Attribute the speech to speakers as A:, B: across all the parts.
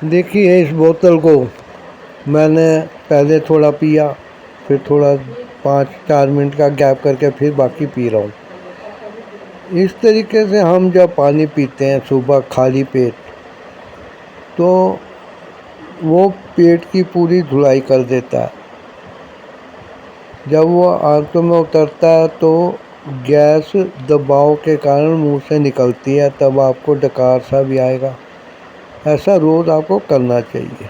A: देखिए, इस बोतल को मैंने पहले थोड़ा पिया, फिर थोड़ा 5-4 मिनट का गैप करके फिर बाकी पी रहा हूँ। इस तरीके से हम जब पानी पीते हैं सुबह खाली पेट, तो वो पेट की पूरी धुलाई कर देता है। जब वो आंतों में उतरता है तो गैस दबाव के कारण मुंह से निकलती है, तब आपको डकार सा भी आएगा। ऐसा रोज़ आपको करना चाहिए।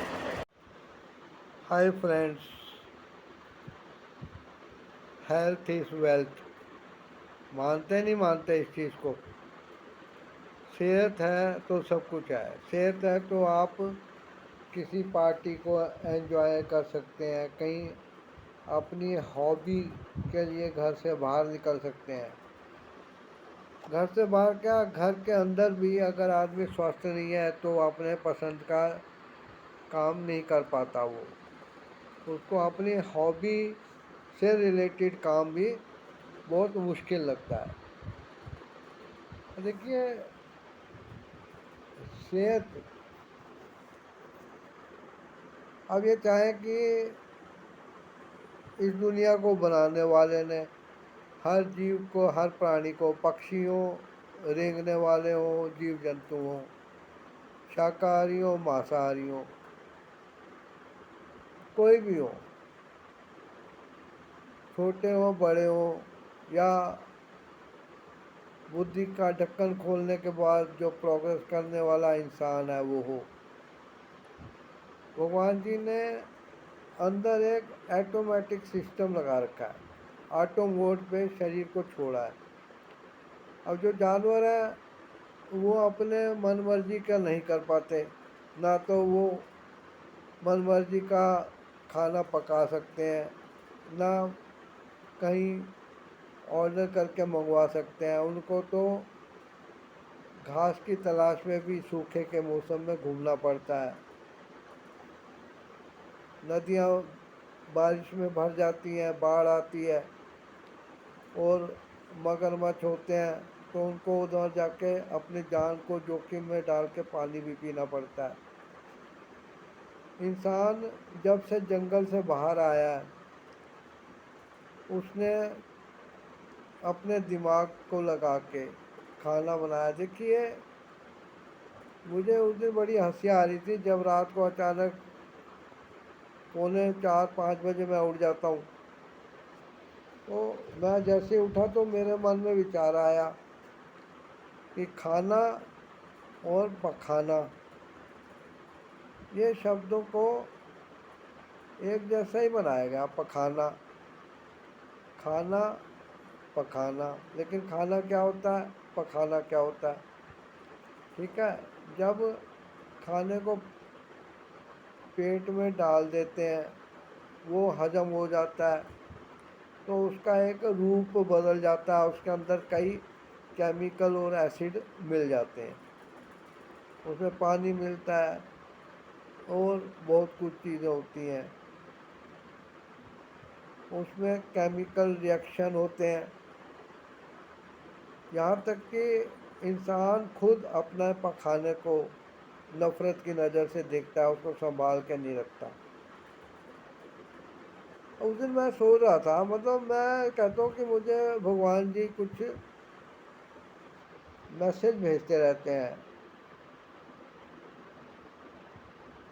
A: Hi friends, health is wealth. मानते नहीं मानते इस चीज़ को? सेहत है तो सब कुछ है। सेहत है तो आप किसी पार्टी को एंजॉय कर सकते हैं, कहीं अपनी हॉबी के लिए घर से बाहर निकल सकते हैं। घर से बाहर क्या, घर के अंदर भी अगर आदमी स्वस्थ नहीं है तो अपने पसंद का काम नहीं कर पाता। वो उसको अपनी हॉबी से रिलेटेड काम भी बहुत मुश्किल लगता है। देखिए, सेहत, अब ये चाहें कि इस दुनिया को बनाने वाले ने हर जीव को, हर प्राणी को, पक्षियों, रेंगने वाले हों, जीव जंतु हों, शाकाहारी हो, मांसाहारी हो, कोई भी हो, छोटे हो बड़े हो, या बुद्धि का ढक्कन खोलने के बाद जो प्रोग्रेस करने वाला इंसान है वो हो, भगवान जी ने अंदर एक ऑटोमेटिक सिस्टम लगा रखा है। ऑटो मोड पे शरीर को छोड़ा है। अब जो जानवर है वो अपने मन मर्जी का नहीं कर पाते, ना तो वो मन मर्जी का खाना पका सकते हैं, ना कहीं ऑर्डर करके मंगवा सकते हैं। उनको तो घास की तलाश में भी सूखे के मौसम में घूमना पड़ता है। नदियाँ बारिश में भर जाती हैं, बाढ़ आती है, और मगरमच्छ होते हैं तो उनको उधर जाके अपनी जान को जोखिम में डाल के पानी भी पीना पड़ता है। इंसान जब से जंगल से बाहर आया है, उसने अपने दिमाग को लगा के खाना बनाया। देखिए, मुझे उस दिन बड़ी हंसी आ रही थी जब रात को अचानक 3:45-5 बजे मैं उठ जाता हूँ। तो मैं जैसे उठा तो मेरे मन में विचार आया कि खाना और पखाना, ये शब्दों को एक जैसा ही बनाया गया। पखाना, खाना, पखाना, लेकिन खाना क्या होता है, पखाना क्या होता है? ठीक है, जब खाने को पेट में डाल देते हैं, वो हजम हो जाता है, तो उसका एक रूप बदल जाता है। उसके अंदर कई केमिकल और एसिड मिल जाते हैं, उसमें पानी मिलता है और बहुत कुछ चीज़ें होती हैं। उसमें केमिकल रिएक्शन होते हैं, यहाँ तक कि इंसान खुद अपना पखाने को नफ़रत की नज़र से देखता है, उसको संभाल के नहीं रखता। उस दिन मैं सोच रहा था, मतलब मैं कहता हूँ कि मुझे भगवान जी कुछ मैसेज भेजते रहते हैं,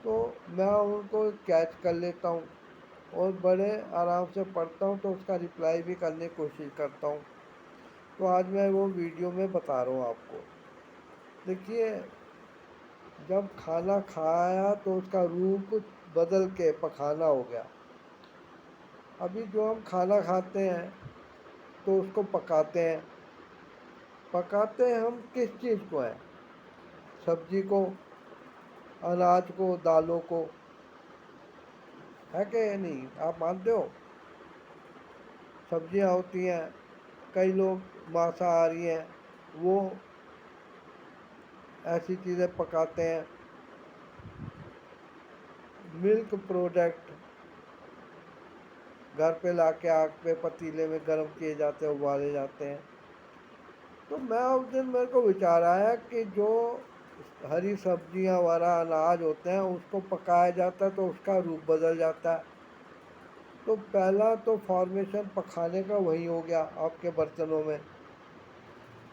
A: तो मैं उनको कैच कर लेता हूँ और बड़े आराम से पढ़ता हूँ, तो उसका रिप्लाई भी करने की कोशिश करता हूँ। तो आज मैं वो वीडियो में बता रहा हूँ आपको। देखिए, जब खाना खाया तो उसका रूप बदल के पखाना हो गया। अभी जो हम खाना खाते हैं तो उसको पकाते हैं। पकाते हम किस चीज़ को हैं? सब्जी को, अनाज को, दालों को, है कि नहीं? आप मानते हो? सब्जियां होती हैं, कई लोग मांसाहारी हैं, वो ऐसी चीज़ें पकाते हैं। मिल्क प्रोडक्ट घर पे लाके आग पे पतीले में गर्म किए जाते हैं, उबाले जाते हैं। तो मैं उस दिन मेरे को विचार आया कि जो हरी सब्जियां वाला अनाज होते हैं उसको पकाया जाता है तो उसका रूप बदल जाता है। तो पहला तो फॉर्मेशन पकाने का वही हो गया आपके बर्तनों में।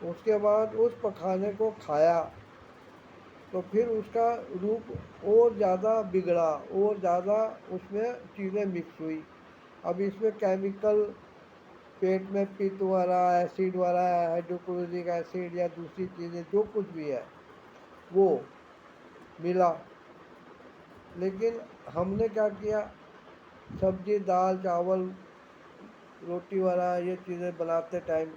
A: उसके बाद उस पकाने को खाया तो फिर उसका रूप और ज़्यादा बिगड़ा, और ज़्यादा उसमें चीज़ें मिक्स हुई। अब इसमें केमिकल पेट में पित्त वाला, एसिड वाला, हाइड्रोक्लोरिक एसिड या दूसरी चीज़ें जो कुछ भी है वो मिला। लेकिन हमने क्या किया, सब्जी दाल चावल रोटी वाला ये चीज़ें बनाते टाइम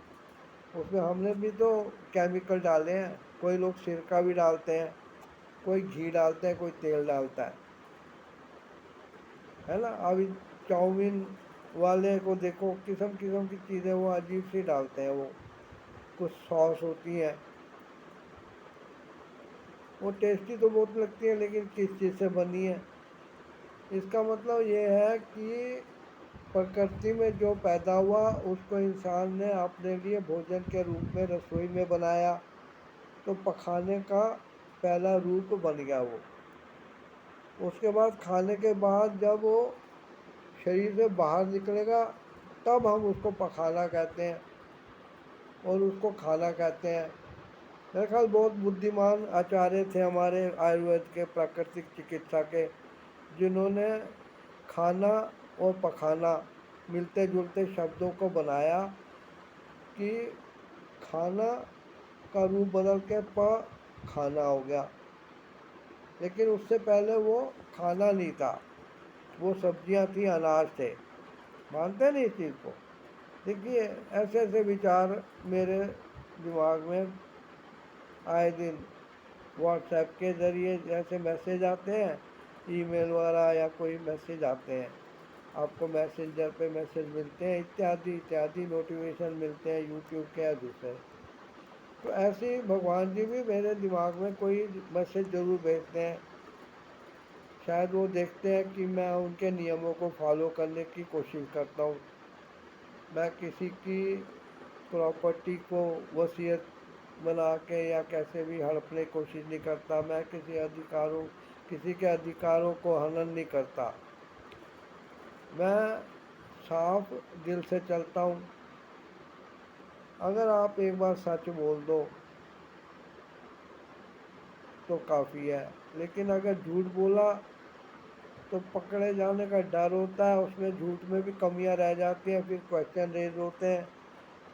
A: उसमें हमने भी तो केमिकल डाले हैं। कोई लोग सिरका भी डालते हैं, कोई घी डालते हैं, कोई तेल डालता है ना। अभी चाउमीन वाले को देखो, किस्म किस्म की चीज़ें वो अजीब सी डालते हैं। वो कुछ सॉस होती हैं, वो टेस्टी तो बहुत लगती है लेकिन किस चीज़ से बनी है। इसका मतलब ये है कि प्रकृति में जो पैदा हुआ उसको इंसान ने अपने लिए भोजन के रूप में रसोई में बनाया, तो पकाने का पहला रूप बन गया वो। उसके बाद खाने के बाद जब वो शरीर से बाहर निकलेगा तब हम उसको पकाना कहते हैं और उसको खाना कहते हैं। मेरे ख्याल बहुत बुद्धिमान आचार्य थे हमारे आयुर्वेद के, प्राकृतिक चिकित्सा के, जिन्होंने खाना और पकाना मिलते जुलते शब्दों को बनाया कि खाना का रूप बदल के प खाना हो गया। लेकिन उससे पहले वो खाना नहीं था, वो सब्जियां थी, अनाज थे। मानते नहीं इस चीज़ को। देखिए, ऐसे ऐसे विचार मेरे दिमाग में आए दिन व्हाट्सएप के ज़रिए जैसे मैसेज आते हैं, ईमेल वाला या कोई मैसेज आते हैं, आपको मैसेंजर पे मैसेज मिलते हैं, इत्यादि इत्यादि नोटिफिकेशन मिलते हैं यूट्यूब के या दूसरे। तो ऐसे ही भगवान जी भी मेरे दिमाग में कोई मैसेज ज़रूर भेजते हैं। शायद वो देखते हैं कि मैं उनके नियमों को फॉलो करने की कोशिश करता हूँ। मैं किसी की प्रॉपर्टी को वसीयत बना के या कैसे भी हड़पने की कोशिश नहीं करता। मैं किसी के अधिकारों को हनन नहीं करता। मैं साफ दिल से चलता हूँ। अगर आप एक बार सच बोल दो तो काफ़ी है, लेकिन अगर झूठ बोला तो पकड़े जाने का डर होता है, उसमें झूठ में भी कमियां रह जाती हैं, फिर क्वेश्चन रेज होते हैं,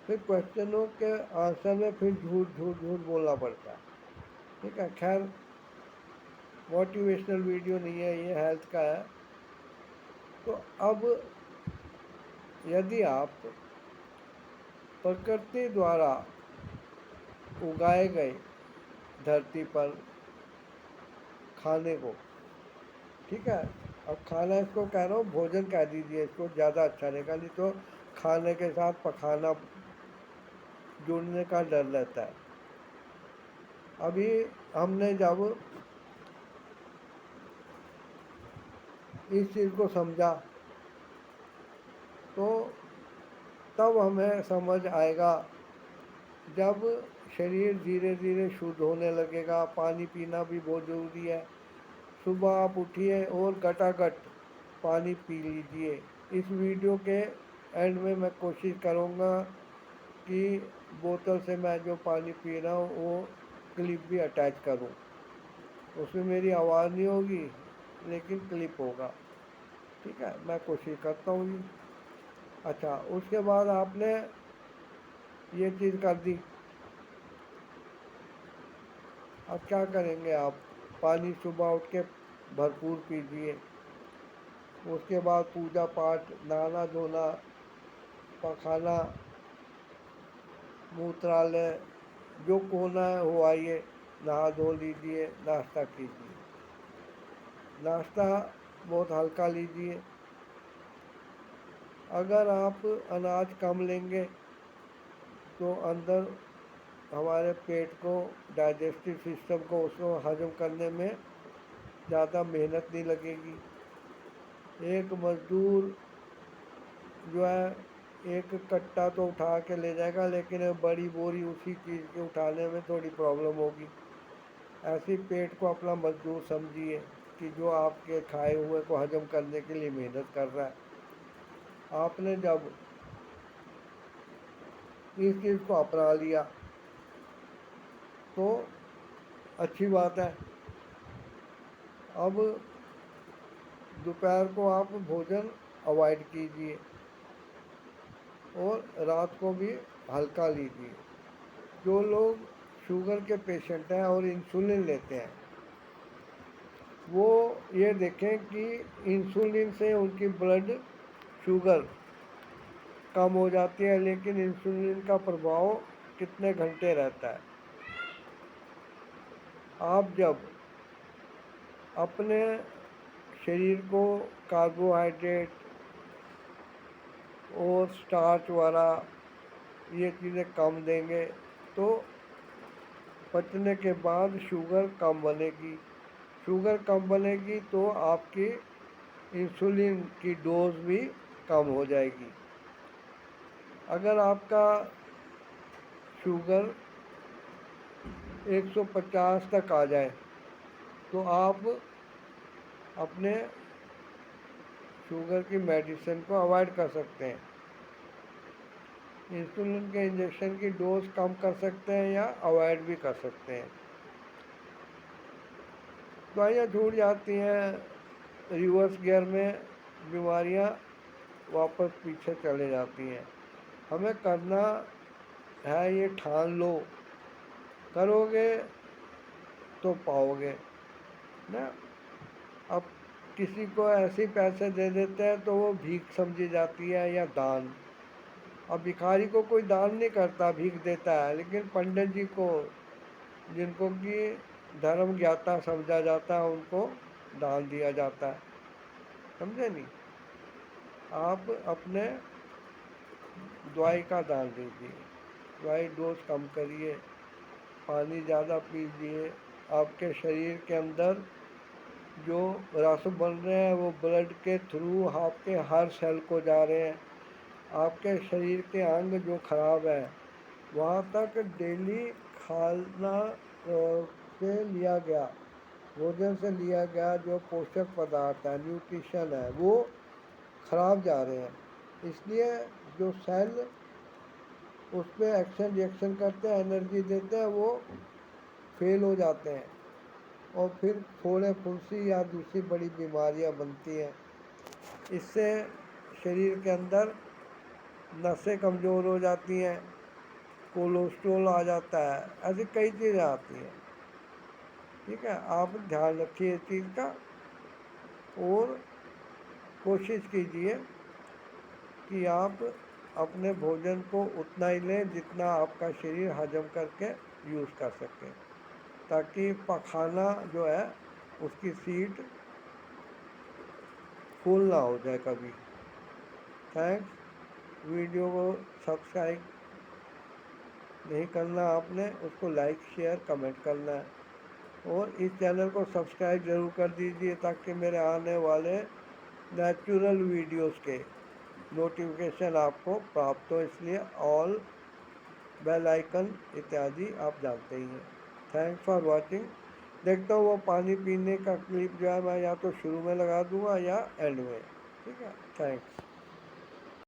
A: फिर क्वेश्चनों के आंसर में फिर झूठ झूठ झूठ बोलना पड़ता है। ठीक है, खैर मोटिवेशनल वीडियो नहीं है ये, हेल्थ का है। तो अब यदि आप प्रकृति द्वारा उगाए गए धरती पर खाने को, ठीक है, अब खाना इसको कह रहा हूँ, भोजन कह दीजिए इसको, ज़्यादा अच्छा रहेगा, नहीं तो खाने के साथ पखाना जुड़ने का डर रहता है। अभी हमने जब इस चीज़ को समझा तो तब हमें समझ आएगा जब शरीर धीरे धीरे शुद्ध होने लगेगा। पानी पीना भी बहुत ज़रूरी है। सुबह आप उठिए और घटाघट पानी पी लीजिए। इस वीडियो के एंड में मैं कोशिश करूँगा कि बोतल से मैं जो पानी पी रहा हूँ वो क्लिप भी अटैच करूँ। उसमें मेरी आवाज़ नहीं होगी लेकिन क्लिप होगा। ठीक है, मैं कोशिश करता हूँ जी। अच्छा, उसके बाद आपने ये चीज़ कर दी, अब क्या करेंगे आप? पानी सुबह उठ के भरपूर पीजिए। उसके बाद पूजा पाठ, नहाना धोना, पखाना, मूत्रालय, जो होना है हो आइए, नहा धो लीजिए, नाश्ता कीजिए। नाश्ता बहुत हल्का लीजिए। अगर आप अनाज कम लेंगे तो अंदर हमारे पेट को, डाइजेस्टिव सिस्टम को, उसको हजम करने में ज़्यादा मेहनत नहीं लगेगी। एक मज़दूर जो है एक कट्टा तो उठा के ले जाएगा, लेकिन बड़ी बोरी उसी चीज़ के उठाने में थोड़ी प्रॉब्लम होगी। ऐसे ही पेट को अपना मजदूर समझिए कि जो आपके खाए हुए को हजम करने के लिए मेहनत कर रहा है। आपने जब इस चीज़ को अपना लिया तो अच्छी बात है। अब दोपहर को आप भोजन अवॉइड कीजिए और रात को भी हल्का लीजिए। जो लोग शुगर के पेशेंट हैं और इंसुलिन लेते हैं, वो ये देखें कि इंसुलिन से उनकी ब्लड शुगर कम हो जाती है, लेकिन इंसुलिन का प्रभाव कितने घंटे रहता है। आप जब अपने शरीर को कार्बोहाइड्रेट और स्टार्च वाला ये चीज़ें कम देंगे तो पचने के बाद शुगर कम बनेगी। शुगर कम बनेगी तो आपकी इंसुलिन की डोज भी कम हो जाएगी। अगर आपका शुगर 150 तक आ जाए तो आप अपने शुगर की मेडिसिन को अवॉइड कर सकते हैं। इंसुलिन के इंजेक्शन की डोज कम कर सकते हैं या अवॉइड भी कर सकते हैं। दवाइयाँ छूट जाती हैं, रिवर्स गियर में बीमारियाँ वापस पीछे चले जाती हैं। हमें करना है, ये ठान लो, करोगे तो पाओगे ना। अब किसी को ऐसे ही पैसे दे देते हैं तो वो भीख समझी जाती है या दान। अब भिखारी को कोई दान नहीं करता, भीख देता है, लेकिन पंडित जी को, जिनको कि धर्म ज्ञाता समझा जाता है, उनको दान दिया जाता है। समझे नहीं। आप अपने दवाई का दान दीजिए, दवाई डोज कम करिए, पानी ज़्यादा पीजिए। आपके शरीर के अंदर जो रस बन रहे हैं वो ब्लड के थ्रू आपके हर सेल को जा रहे हैं। आपके शरीर के अंग जो खराब है वहाँ तक डेली खाना से लिया गया, भोजन से लिया गया जो पोषक पदार्थ है, न्यूट्रिशन है, वो खराब जा रहे हैं। इसलिए जो सेल उस पर एक्शन रिएक्शन करते हैं, एनर्जी देते हैं, वो फेल हो जाते हैं और फिर फोड़े फुंसी या दूसरी बड़ी बीमारियां बनती हैं। इससे शरीर के अंदर नसें कमज़ोर हो जाती हैं, कोलेस्ट्रॉल आ जाता है, ऐसी कई चीज़ें आती हैं। ठीक है, आप ध्यान रखिए इस चीज़ का और कोशिश कीजिए कि आप अपने भोजन को उतना ही लें जितना आपका शरीर हजम करके यूज़ कर सके, ताकि पखाना जो है उसकी सीट फुल ना हो जाए कभी। थैंक्स। वीडियो को सब्सक्राइब नहीं करना आपने, उसको लाइक शेयर कमेंट करना है और इस चैनल को सब्सक्राइब ज़रूर कर दीजिए ताकि मेरे आने वाले नेचुरल वीडियोस के नोटिफिकेशन आपको प्राप्त हो। इसलिए ऑल बेल आइकन इत्यादि आप जानते ही हैं। Thanks for watching. देखता हूँ वो पानी पीने का क्लिप जो है मैं या तो शुरू में लगा दूँगा या एंड में। ठीक है, थैंक्स।